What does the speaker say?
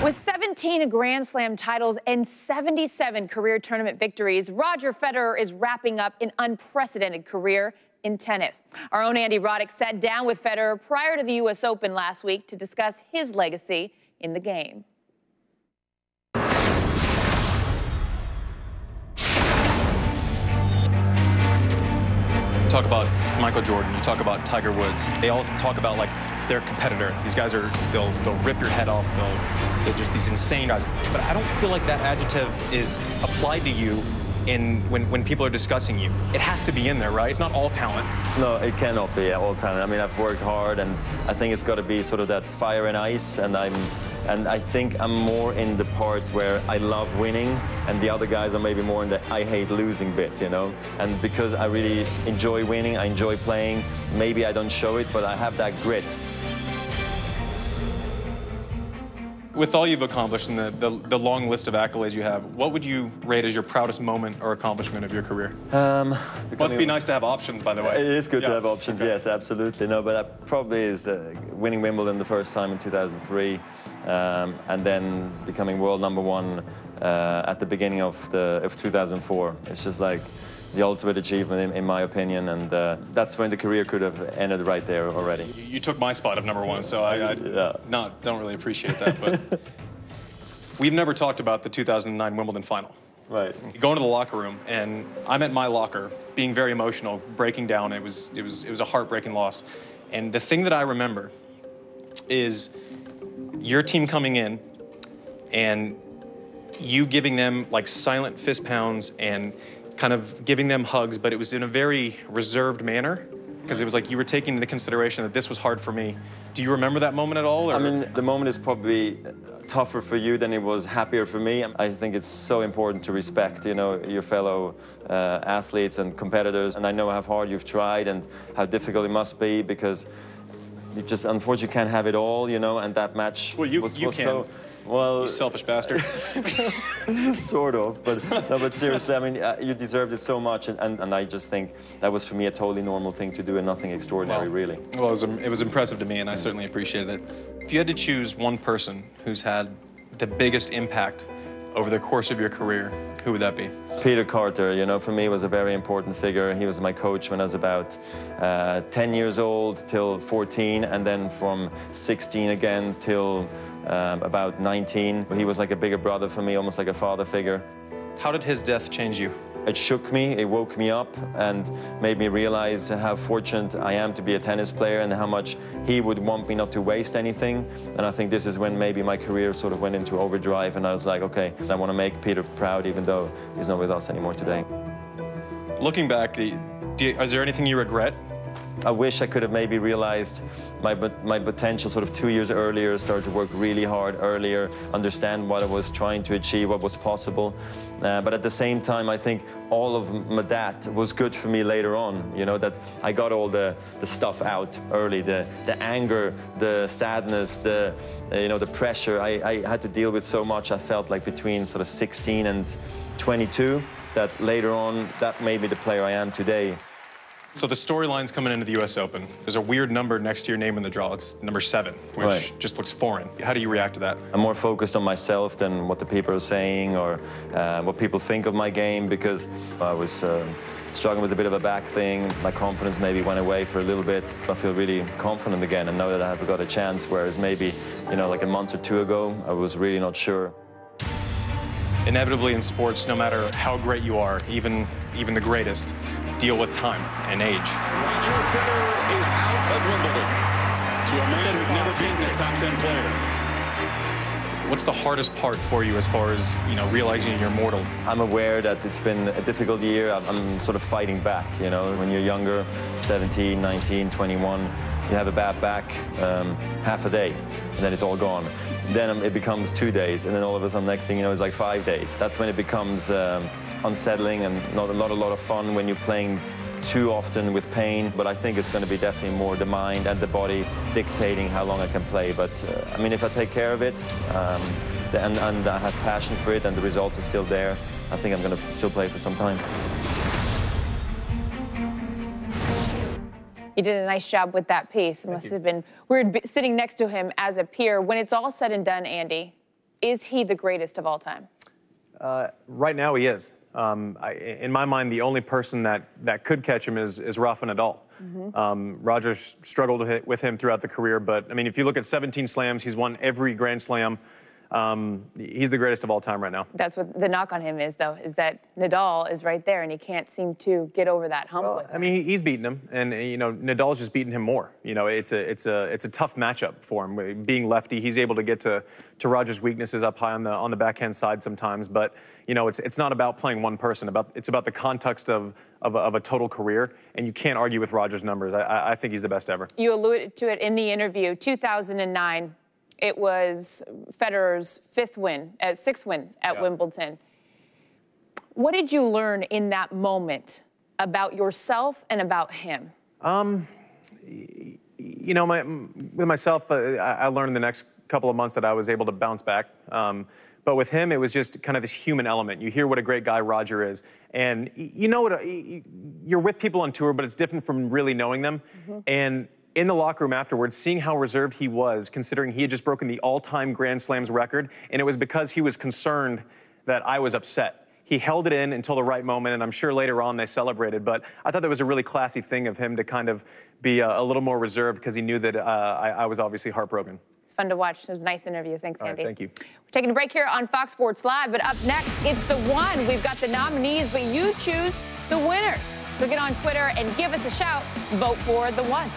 With 17 Grand Slam titles and 77 career tournament victories, Roger Federer is wrapping up an unprecedented career in tennis. Our own Andy Roddick sat down with Federer prior to the U.S. Open last week to discuss his legacy in the game. You talk about Michael Jordan, you talk about Tiger Woods. They all talk about like they're a competitor. These guys are, they'll rip your head off. They're just these insane guys. But I don't feel like that adjective is applied to you when people are discussing you. It has to be in there, right? It's not all talent. No, it cannot be all talent. I mean, I've worked hard, and I think it's got to be sort of that fire and ice, and I think I'm more in the part where I love winning, and the other guys are maybe more in the I hate losing bit, you know? And because I really enjoy winning, I enjoy playing, maybe I don't show it, but I have that grit. With all you've accomplished and the long list of accolades you have, what would you rate as your proudest moment or accomplishment of your career? Must be nice to have options, by the way. It is good to have options, okay. Yes, absolutely. No, but that probably is winning Wimbledon the first time in 2003, and then becoming world #1 at the beginning of 2004. It's just like the ultimate achievement, in my opinion, and that's when the career could have ended right there already. You took my spot of #1, so I don't really appreciate that. But we've never talked about the 2009 Wimbledon final. Right. You go into the locker room, and I'm at my locker, being very emotional, breaking down. It was a heartbreaking loss, and the thing that I remember is your team coming in, and you giving them like silent fist pounds and kind of giving them hugs, but it was in a very reserved manner, because it was like you were taking into consideration that this was hard for me. Do you remember that moment at all? Or? I mean, the moment is probably tougher for you than it was happier for me. I think it's so important to respect, you know, your fellow athletes and competitors, and I know how hard you've tried and how difficult it must be, because you just unfortunately can't have it all, you know, and that match was can. So, well, you selfish bastard. Sort of, but no, but seriously, I mean, you deserved it so much, and I just think that was for me a totally normal thing to do and nothing extraordinary, really. Well, it was impressive to me, and I certainly appreciated it. If you had to choose one person who's had the biggest impact over the course of your career, who would that be? Peter Carter, you know, for me was a very important figure. He was my coach when I was about 10 years old till 14, and then from 16 again till about 19. He was like a bigger brother for me, almost like a father figure. How did his death change you? It shook me, it woke me up, and made me realize how fortunate I am to be a tennis player and how much he would want me not to waste anything. And I think this is when maybe my career sort of went into overdrive, and I was like, okay, I want to make Peter proud even though he's not with us anymore today. Looking back, is there anything you regret? I wish I could have maybe realized my potential sort of 2 years earlier, started to work really hard earlier, understand what I was trying to achieve, what was possible. But at the same time, I think all of that was good for me later on, you know, that I got all the stuff out early, the anger, the sadness, you know, the pressure. I had to deal with so much, I felt like, between sort of 16 and 22, that later on, that made me the player I am today. So the storyline's coming into the U.S. Open. There's a weird number next to your name in the draw. It's number 7, which just looks foreign. How do you react to that? I'm more focused on myself than what the people are saying or what people think of my game, because I was struggling with a bit of a back thing. My confidence maybe went away for a little bit. I feel really confident again and know that I have got a chance, whereas maybe, you know, like a month or 2 ago, I was really not sure. Inevitably in sports, no matter how great you are, even the greatest, deal with time and age. Roger Federer is out of Wimbledon to a man who'd never beaten a top 10 player. What's the hardest part for you as far as, you know, realizing you're mortal? I'm aware that it's been a difficult year. I'm sort of fighting back, you know. When you're younger, 17, 19, 21, you have a bad back, half a day, and then it's all gone. Then it becomes 2 days, and then all of a sudden, next thing you know, it's like 5 days. That's when it becomes unsettling and not a lot of fun when you're playing too often with pain. But I think it's going to be definitely more the mind and the body dictating how long I can play. But I mean, if I take care of it and I have passion for it and the results are still there, I think I'm going to still play for some time. You did a nice job with that piece. It must have been weird sitting next to him as a peer. When it's all said and done, Andy, Is he the greatest of all time? Right now, he is. In my mind, the only person that could catch him is Rafa Nadal. Roger's struggled with him throughout the career, but I mean, if you look at 17 slams, he's won every Grand Slam. He's the greatest of all time right now. That's what the knock on him is, though, is that Nadal is right there, and he can't seem to get over that hump. Well, I mean, he's beaten him, and you know, Nadal's just beaten him more. You know, it's a tough matchup for him. Being lefty, he's able to get to Roger's weaknesses up high on the backhand side sometimes. But you know, it's not about playing one person. It's about the context of a total career, and you can't argue with Roger's numbers. I think he's the best ever. You alluded to it in the interview. 2009. It was Federer's sixth win at Wimbledon. What did you learn in that moment about yourself and about him? You know, with myself, I learned in the next couple of months that I was able to bounce back. But with him, it was just kind of this human element. You hear what a great guy Roger is. And you know what, you're with people on tour, but it's different from really knowing them. And in the locker room afterwards, seeing how reserved he was, considering he had just broken the all-time Grand Slams record, and it was because he was concerned that I was upset. He held it in until the right moment, and I'm sure later on they celebrated, but I thought that was a really classy thing of him to kind of be a little more reserved because he knew that I was obviously heartbroken. It's fun to watch. It was a nice interview. Thanks, Andy. Thank you. We're taking a break here on Fox Sports Live, but up next, it's the one. We've got the nominees, but you choose the winner. So get on Twitter and give us a shout. Vote for the one.